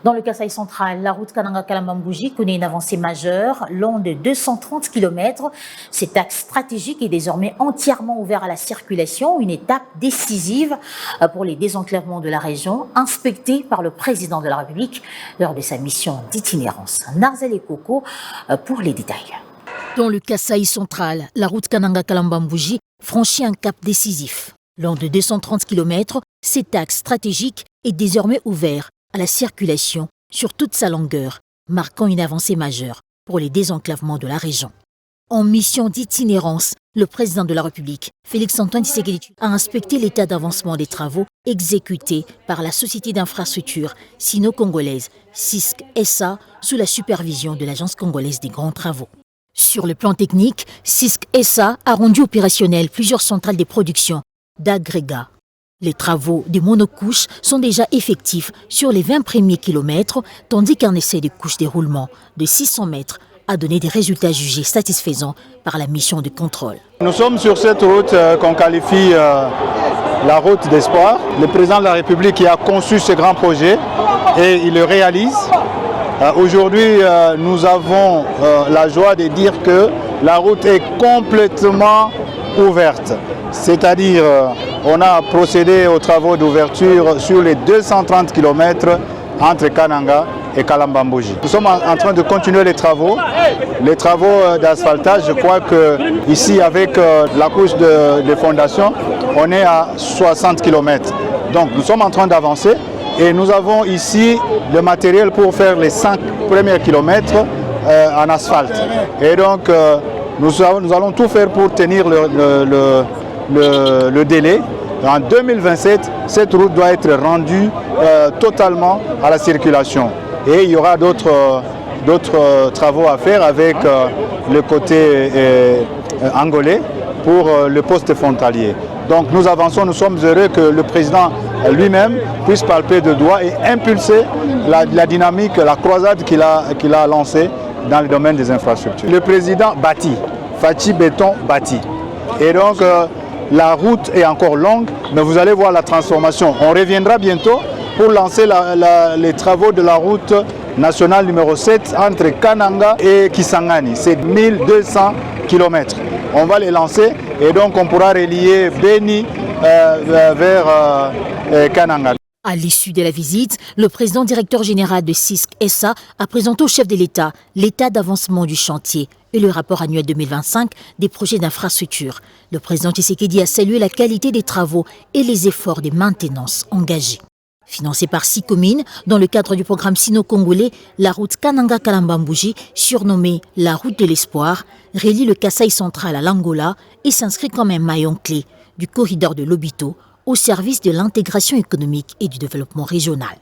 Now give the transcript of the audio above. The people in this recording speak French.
Dans le Kasaï central, la route Kananga-Kalambambouji connaît une avancée majeure, long de 230 km. Cet axe stratégique est désormais entièrement ouvert à la circulation, une étape décisive pour les désenclavements de la région, inspectée par le président de la République lors de sa mission d'itinérance. Narzel et Coco pour les détails. Dans le Kasaï central, la route Kananga-Kalambambouji franchit un cap décisif. Long de 230 km, cet axe stratégique est désormais ouvert à la circulation sur toute sa longueur, marquant une avancée majeure pour les désenclavements de la région. En mission d'itinérance, le président de la République, Félix-Antoine Tshisekedi, a inspecté l'état d'avancement des travaux exécutés par la société d'infrastructure sino-congolaise SISC SA sous la supervision de l'Agence congolaise des grands travaux. Sur le plan technique, SISC SA a rendu opérationnel plusieurs centrales de production d'agrégats. Les travaux de monocouches sont déjà effectifs sur les 20 premiers kilomètres, tandis qu'un essai de couche déroulement de 600 mètres a donné des résultats jugés satisfaisants par la mission de contrôle. Nous sommes sur cette route qu'on qualifie la route d'espoir. Le président de la République qui a conçu ce grand projet et il le réalise. Aujourd'hui, nous avons la joie de dire que la route est complètement ouverte. C'est-à-dire, on a procédé aux travaux d'ouverture sur les 230 km entre Kananga et Kalambambouji. Nous sommes en train de continuer les travaux d'asphaltage. Je crois que ici, avec la couche de fondation, on est à 60 km. Donc, nous sommes en train d'avancer et nous avons ici le matériel pour faire les 5 premiers kilomètres en asphalte. Et donc, nous allons tout faire pour tenir le délai. En 2027, cette route doit être rendue totalement à la circulation. Et il y aura d'autres travaux à faire avec le côté angolais pour le poste frontalier. Donc nous avançons, nous sommes heureux que le président lui-même puisse palper de doigts et impulser la dynamique, la croisade qu'il a lancée dans le domaine des infrastructures. Le président bâtit, Fachi Béton bâtit. Et donc la route est encore longue, mais vous allez voir la transformation. On reviendra bientôt pour lancer les travaux de la route nationale numéro 7 entre Kananga et Kisangani. C'est 1200 km. On va les lancer et donc on pourra relier Beni vers Kananga. À l'issue de la visite, le président directeur général de SISC SA a présenté au chef de l'État l'état d'avancement du chantier et le rapport annuel 2025 des projets d'infrastructure. Le président Tshisekedi a salué la qualité des travaux et les efforts de maintenance engagés. Financée par 6 communes, dans le cadre du programme sino-congolais, la route Kananga-Kalambambouji, surnommée la route de l'espoir, relie le Kasaï central à l'Angola et s'inscrit comme un maillon clé du corridor de Lobito au service de l'intégration économique et du développement régional.